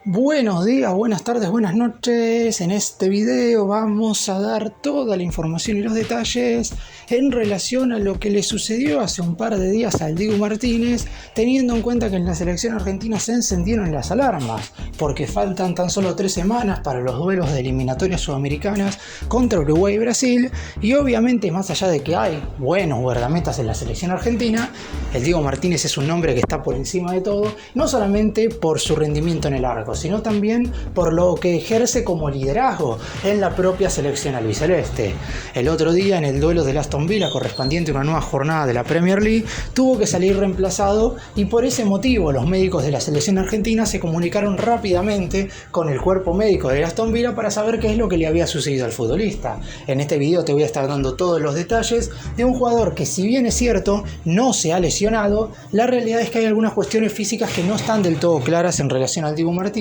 Buenos días, buenas tardes, buenas noches. En este video vamos a dar toda la información y los detalles en relación a lo que le sucedió hace un par de días al Dibu Martínez, teniendo en cuenta que en la selección argentina se encendieron las alarmas, porque faltan tan solo 3 semanas para los duelos de eliminatorias sudamericanas contra Uruguay y Brasil, y obviamente más allá de que hay buenos guardametas en la selección argentina, el Dibu Martínez es un nombre que está por encima de todo, no solamente por su rendimiento en el arco, sino también por lo que ejerce como liderazgo en la propia selección albiceleste. El otro día, en el duelo del Aston Villa correspondiente a una nueva jornada de la Premier League, tuvo que salir reemplazado, y por ese motivo los médicos de la selección argentina se comunicaron rápidamente con el cuerpo médico del Aston Villa para saber qué es lo que le había sucedido al futbolista. En este video te voy a estar dando todos los detalles de un jugador que, si bien es cierto, no se ha lesionado, la realidad es que hay algunas cuestiones físicas que no están del todo claras en relación al Dibu Martínez,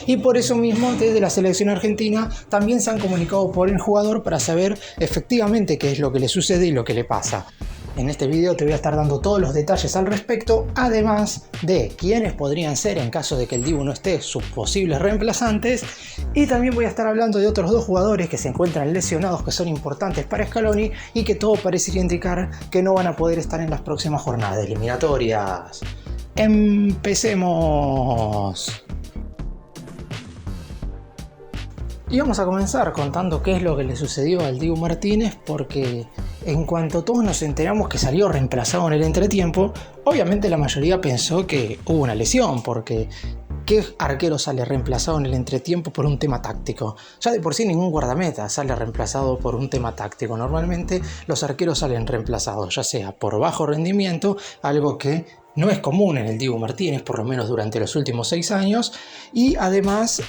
y por eso mismo desde la selección argentina también se han comunicado por el jugador para saber efectivamente qué es lo que le sucede y lo que le pasa. En este video te voy a estar dando todos los detalles al respecto, además de quiénes podrían ser en caso de que el Dibu no esté, sus posibles reemplazantes, y también voy a estar hablando de otros dos jugadores que se encuentran lesionados, que son importantes para Scaloni y que todo parecería indicar que no van a poder estar en las próximas jornadas eliminatorias. ¡Empecemos! Y vamos a comenzar contando qué es lo que le sucedió al Dibu Martínez, porque en cuanto todos nos enteramos que salió reemplazado en el entretiempo, obviamente la mayoría pensó que hubo una lesión, porque ¿qué arquero sale reemplazado en el entretiempo por un tema táctico? Ya de por sí ningún guardameta sale reemplazado por un tema táctico. Normalmente los arqueros salen reemplazados, ya sea por bajo rendimiento, algo que no es común en el Dibu Martínez, por lo menos durante los últimos 6 años, y además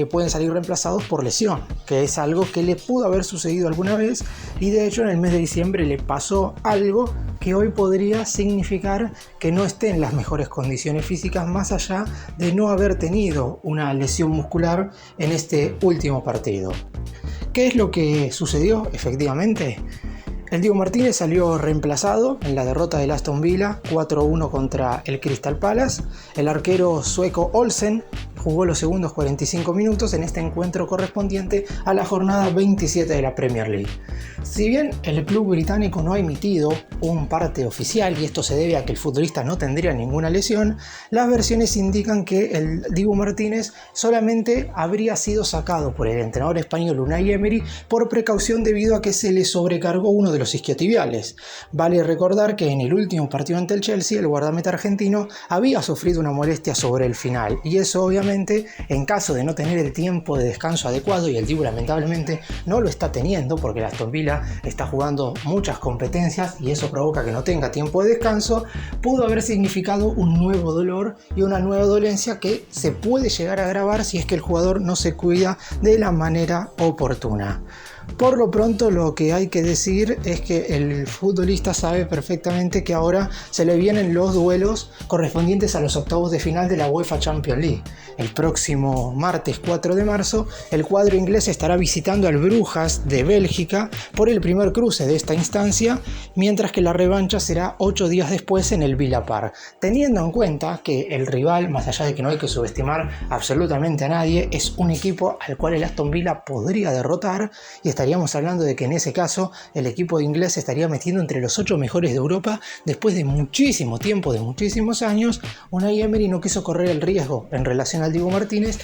pueden salir reemplazados por lesión, que es algo que le pudo haber sucedido alguna vez, y de hecho en el mes de diciembre le pasó algo que hoy podría significar que no esté en las mejores condiciones físicas, más allá de no haber tenido una lesión muscular en este último partido. ¿Qué es lo que sucedió efectivamente? El Dibu Martínez salió reemplazado en la derrota del Aston Villa 4-1 contra el Crystal Palace. El arquero sueco Olsen jugó los segundos 45 minutos en este encuentro correspondiente a la jornada 27 de la Premier League. Si bien el club británico no ha emitido un parte oficial, y esto se debe a que el futbolista no tendría ninguna lesión, las versiones indican que el Dibu Martínez solamente habría sido sacado por el entrenador español Unai Emery por precaución, debido a que se le sobrecargó uno de los isquiotibiales. Vale recordar que en el último partido ante el Chelsea, el guardameta argentino había sufrido una molestia sobre el final, y eso obviamente, en caso de no tener el tiempo de descanso adecuado, y el Dibu lamentablemente no lo está teniendo porque el Aston Villa está jugando muchas competencias y eso provoca que no tenga tiempo de descanso, pudo haber significado un nuevo dolor y una nueva dolencia que se puede llegar a agravar si es que el jugador no se cuida de la manera oportuna. Por lo pronto, lo que hay que decir es que el futbolista sabe perfectamente que ahora se le vienen los duelos correspondientes a los octavos de final de la UEFA Champions League. El próximo martes 4 de marzo, el cuadro inglés estará visitando al Brujas de Bélgica por el primer cruce de esta instancia, mientras que la revancha será 8 días después en el Villa Park. Teniendo en cuenta que el rival, más allá de que no hay que subestimar absolutamente a nadie, es un equipo al cual el Aston Villa podría derrotar, y estaríamos hablando de que en ese caso el equipo inglés estaría metiendo entre los 8 mejores de Europa después de muchísimo tiempo, de muchísimos años. Unai Emery no quiso correr el riesgo en relación al Dibu Martínez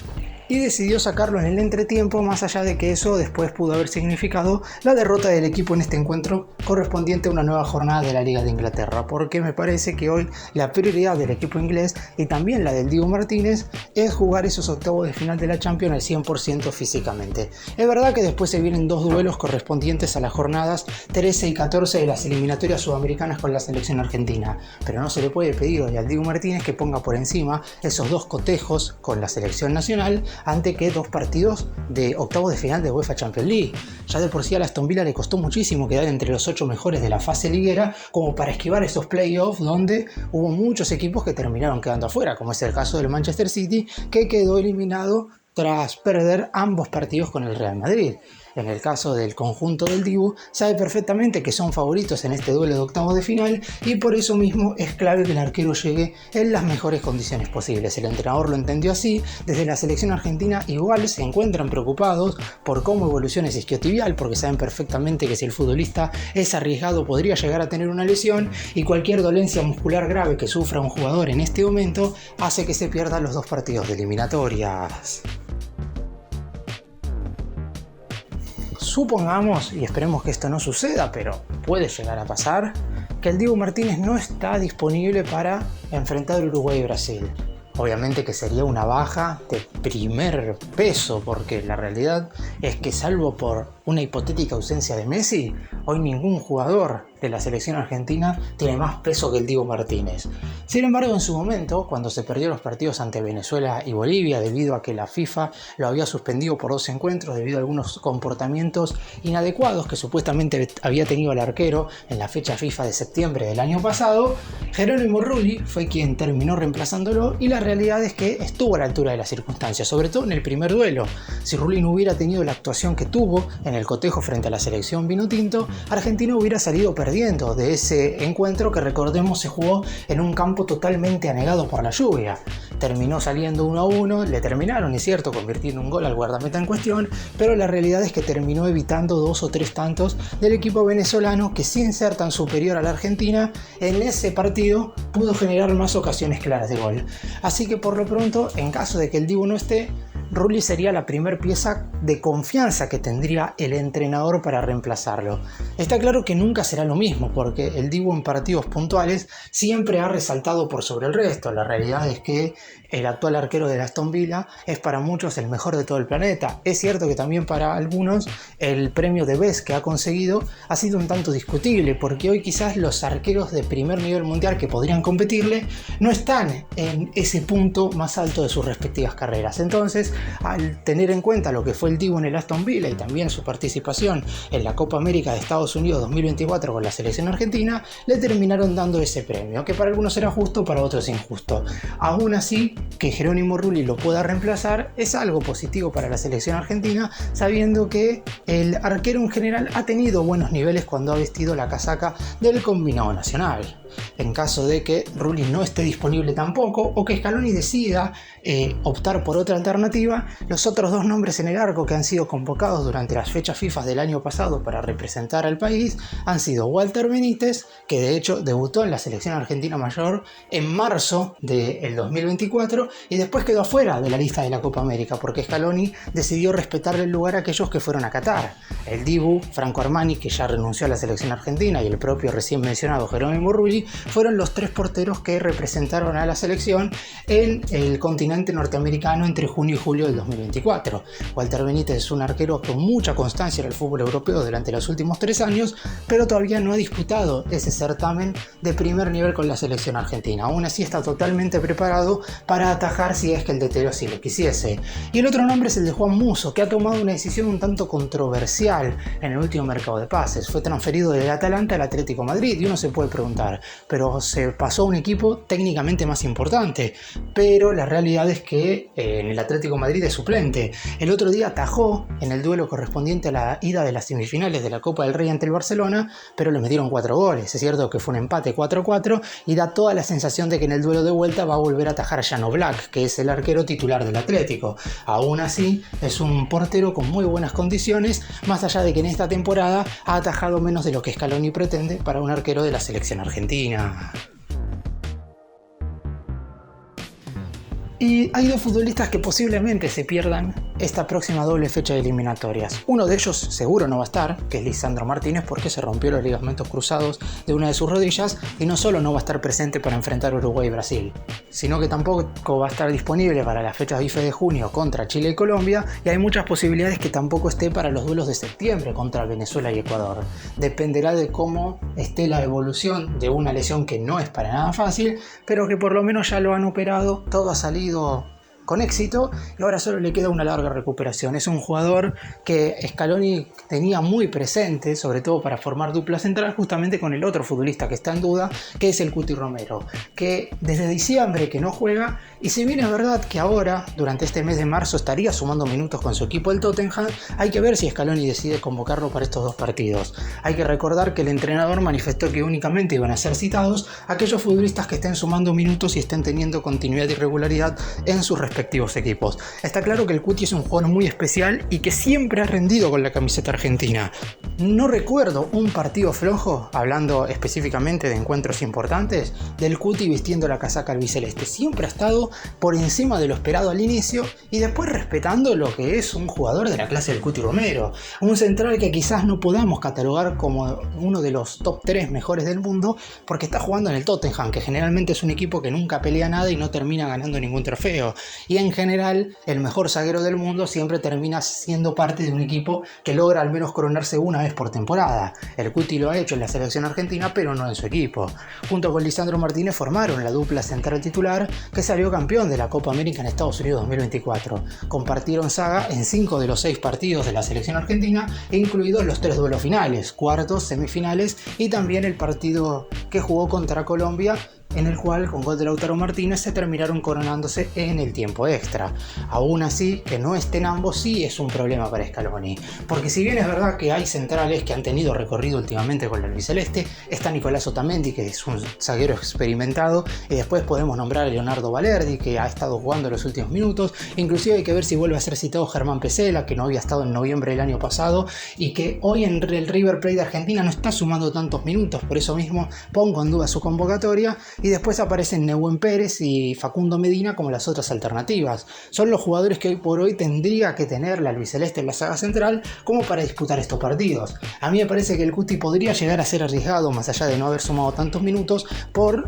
y decidió sacarlo en el entretiempo, más allá de que eso después pudo haber significado la derrota del equipo en este encuentro correspondiente a una nueva jornada de la Liga de Inglaterra, porque me parece que hoy la prioridad del equipo inglés y también la del Dibu Martínez es jugar esos octavos de final de la Champions al 100% físicamente. Es verdad que después se vienen dos duelos correspondientes a las jornadas 13 y 14 de las eliminatorias sudamericanas con la selección argentina, pero no se le puede pedir hoy al Dibu Martínez que ponga por encima esos dos cotejos con la selección nacional ante que 2 partidos de octavos de final de UEFA Champions League. Ya de por sí a Aston Villa le costó muchísimo quedar entre los 8 mejores de la fase liguera como para esquivar esos playoffs donde hubo muchos equipos que terminaron quedando afuera, como es el caso del Manchester City, que quedó eliminado tras perder ambos partidos con el Real Madrid. en el caso del conjunto del Dibu, sabe perfectamente que son favoritos en este duelo de octavos de final y por eso mismo es clave que el arquero llegue en las mejores condiciones posibles. El entrenador lo entendió así. Desde la selección argentina igual se encuentran preocupados por cómo evoluciona ese isquiotibial, porque saben perfectamente que si el futbolista es arriesgado podría llegar a tener una lesión, y cualquier dolencia muscular grave que sufra un jugador en este momento hace que se pierdan los 2 partidos de eliminatorias. Supongamos, y esperemos que esto no suceda, pero puede llegar a pasar, que el Dibu Martínez no está disponible para enfrentar Uruguay y Brasil. Obviamente que sería una baja de primer peso, porque la realidad es que salvo por una hipotética ausencia de Messi, hoy ningún jugador de la selección argentina tiene más peso que el Dibu Martínez. Sin embargo, en su momento, cuando se perdió los partidos ante Venezuela y Bolivia debido a que la FIFA lo había suspendido por 2 encuentros debido a algunos comportamientos inadecuados que supuestamente había tenido el arquero en la fecha FIFA de septiembre del año pasado, Jerónimo Rulli fue quien terminó reemplazándolo, y la realidad es que estuvo a la altura de las circunstancias, sobre todo en el primer duelo. Si Rulli no hubiera tenido la actuación que tuvo en el cotejo frente a la selección vinotinto, Argentina hubiera salido perdiendo de ese encuentro que, recordemos, se jugó en un campo totalmente anegado por la lluvia. Terminó saliendo 1-1, le terminaron, es cierto, convirtiendo un gol al guardameta en cuestión, pero la realidad es que terminó evitando 2 o 3 tantos del equipo venezolano, que sin ser tan superior a la Argentina, en ese partido pudo generar más ocasiones claras de gol. Así que por lo pronto, en caso de que el Dibu no esté, Rulli sería la primer pieza de confianza que tendría el entrenador para reemplazarlo. Está claro que nunca será lo mismo, porque el Dibu en partidos puntuales siempre ha resaltado por sobre el resto. La realidad es que el actual arquero de Aston Villa es para muchos el mejor de todo el planeta. Es cierto que también para algunos el premio de Best que ha conseguido ha sido un tanto discutible, porque hoy quizás los arqueros de primer nivel mundial que podrían competirle no están en ese punto más alto de sus respectivas carreras. Entonces, al tener en cuenta lo que fue el Dibu en el Aston Villa y también su participación en la Copa América de Estados Unidos 2024 con la selección argentina, le terminaron dando ese premio, que para algunos era justo, para otros injusto. Aún así, que Jerónimo Rulli lo pueda reemplazar es algo positivo para la selección argentina, sabiendo que el arquero en general ha tenido buenos niveles cuando ha vestido la casaca del combinado nacional. En caso de que Rulli no esté disponible tampoco, o que Scaloni decida optar por otra alternativa, los otros 2 nombres en el arco que han sido convocados durante las fechas FIFA del año pasado para representar al país han sido Walter Benítez, que de hecho debutó en la selección argentina mayor en marzo del 2024 y después quedó afuera de la lista de la Copa América porque Scaloni decidió respetarle el lugar a aquellos que fueron a Qatar. El Dibu, Franco Armani, que ya renunció a la selección argentina, y el propio recién mencionado Jerónimo Rulli fueron los 3 porteros que representaron a la selección en el continente norteamericano entre junio y julio del 2024. Walter Benítez es un arquero con mucha constancia en el fútbol europeo durante los últimos 3 años, pero todavía no ha disputado ese certamen de primer nivel con la selección argentina. Aún así está totalmente preparado para atajar si es que el DT así lo quisiese. Y el otro nombre es el de Juan Musso, que ha tomado una decisión un tanto controversial en el último mercado de pases. Fue transferido del Atalanta al Atlético Madrid, y uno se puede preguntar, pero se pasó a un equipo técnicamente más importante, pero la realidad es que en el Atlético Madrid es suplente. El otro día atajó en el duelo correspondiente a la ida de las semifinales de la Copa del Rey ante el Barcelona, pero le metieron 4 goles. Es cierto que fue un empate 4-4 y da toda la sensación de que en el duelo de vuelta va a volver a atajar a Jan Oblak, que es el arquero titular del Atlético. Aún así, es un portero con muy buenas condiciones, más allá de que en esta temporada ha atajado menos de lo que Scaloni pretende para un arquero de la selección argentina. Y hay 2 futbolistas que posiblemente se pierdan esta próxima doble fecha de eliminatorias. Uno de ellos seguro no va a estar, que es Lisandro Martínez, porque se rompió los ligamentos cruzados de una de sus rodillas y no solo no va a estar presente para enfrentar Uruguay y Brasil, sino que tampoco va a estar disponible para las fechas FIFA de junio contra Chile y Colombia, y hay muchas posibilidades que tampoco esté para los duelos de septiembre contra Venezuela y Ecuador. Dependerá de cómo esté la evolución de una lesión que no es para nada fácil, pero que por lo menos ya lo han operado, todo ha salido con éxito y ahora solo le queda una larga recuperación. Es un jugador que Scaloni tenía muy presente, sobre todo para formar dupla central, justamente con el otro futbolista que está en duda, que es el Cuti Romero, que desde diciembre que no juega, y si bien es verdad que ahora, durante este mes de marzo, estaría sumando minutos con su equipo el Tottenham, hay que ver si Scaloni decide convocarlo para estos dos partidos. Hay que recordar que el entrenador manifestó que únicamente iban a ser citados aquellos futbolistas que estén sumando minutos y estén teniendo continuidad y regularidad en sus respectivos equipos. Está claro que el Cuti es un jugador muy especial y que siempre ha rendido con la camiseta argentina. No recuerdo un partido flojo, hablando específicamente de encuentros importantes, del Cuti vistiendo la casaca albiceleste. Siempre ha estado por encima de lo esperado al inicio y después respetando lo que es un jugador de la clase del Cuti Romero. Un central que quizás no podamos catalogar como uno de los top 3 mejores del mundo porque está jugando en el Tottenham, que generalmente es un equipo que nunca pelea nada y no termina ganando ningún trofeo. Y en general, el mejor zaguero del mundo siempre termina siendo parte de un equipo que logra al menos coronarse una vez por temporada. El Cuti lo ha hecho en la selección argentina, pero no en su equipo. Junto con Lisandro Martínez formaron la dupla central titular que salió campeón de la Copa América en Estados Unidos 2024. Compartieron saga en 5 de los 6 partidos de la selección argentina, incluidos los 3 duelos finales, cuartos, semifinales y también el partido que jugó contra Colombia, en el cual con gol de Lautaro Martínez se terminaron coronándose en el tiempo extra. Aún así, que no estén ambos sí es un problema para Scaloni, porque si bien es verdad que hay centrales que han tenido recorrido últimamente con el albiceleste, está Nicolás Otamendi, que es un zaguero experimentado, y después podemos nombrar a Leonardo Balerdi, que ha estado jugando los últimos minutos, inclusive hay que ver si vuelve a ser citado Germán Pesela, que no había estado en noviembre del año pasado, y que hoy en el River Plate de Argentina no está sumando tantos minutos, por eso mismo pongo en duda su convocatoria. Y después aparecen Nehuen Pérez y Facundo Medina como las otras alternativas. Son los jugadores que hoy por hoy tendría que tener la albiceleste en la saga central como para disputar estos partidos. A mí me parece que el Cuti podría llegar a ser arriesgado, más allá de no haber sumado tantos minutos, por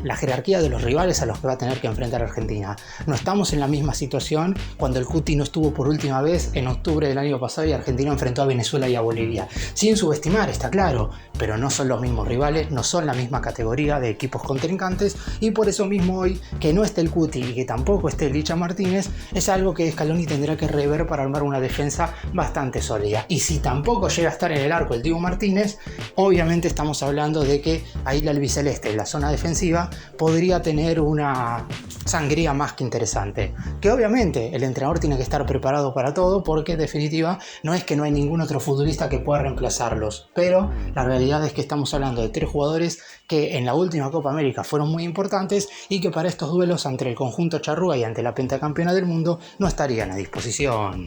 la jerarquía de los rivales a los que va a tener que enfrentar Argentina. No estamos en la misma situación cuando el Cuti no estuvo por última vez en octubre del año pasado y Argentina enfrentó a Venezuela y a Bolivia. Sin subestimar, está claro, pero no son los mismos rivales, no son la misma categoría de equipos contrincantes, y por eso mismo hoy que no esté el Cuti y que tampoco esté el Licha Martínez es algo que Scaloni tendrá que rever para armar una defensa bastante sólida. Y si tampoco llega a estar en el arco el Dibu Martínez, obviamente estamos hablando de que ahí la albiceleste en la zona defensiva podría tener una sangría más que interesante, que obviamente el entrenador tiene que estar preparado para todo, porque en definitiva no es que no hay ningún otro futbolista que pueda reemplazarlos, pero la realidad es que estamos hablando de 3 jugadores que en la última Copa América fueron muy importantes y que para estos duelos ante el conjunto charrúa y ante la pentacampeona del mundo no estarían a disposición.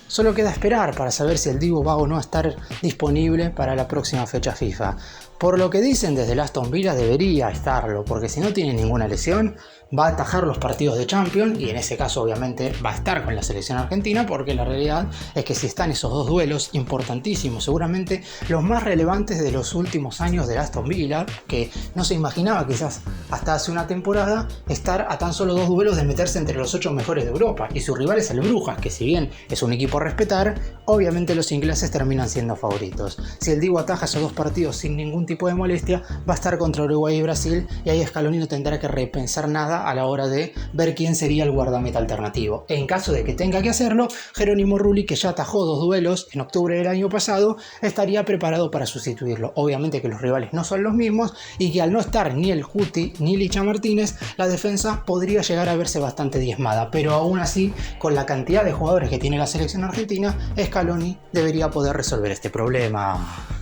Solo queda esperar para saber si el Dibu va o no a estar disponible para la próxima fecha FIFA. Por lo que dicen desde el Aston Villa debería estarlo, porque si no tiene ninguna lesión va a atajar los partidos de Champions y en ese caso obviamente va a estar con la selección argentina, porque la realidad es que si están esos 2 duelos importantísimos, seguramente los más relevantes de los últimos años del Aston Villa, que no se imaginaba quizás hasta hace una temporada estar a tan solo 2 duelos de meterse entre los 8 mejores de Europa, y su rival es el Brujas, que si bien es un equipo a respetar, obviamente los ingleses terminan siendo favoritos. Si el Dibu ataja esos 2 partidos sin ningún tipo de molestia, va a estar contra Uruguay y Brasil, y ahí Scaloni no tendrá que repensar nada a la hora de ver quién sería el guardameta alternativo. En caso de que tenga que hacerlo, Jerónimo Rulli, que ya atajó 2 duelos en octubre del año pasado, estaría preparado para sustituirlo. Obviamente que los rivales no son los mismos y que al no estar ni el Cuti ni Licha Martínez, la defensa podría llegar a verse bastante diezmada, pero aún así, con la cantidad de jugadores que tiene la selección argentina, Scaloni debería poder resolver este problema.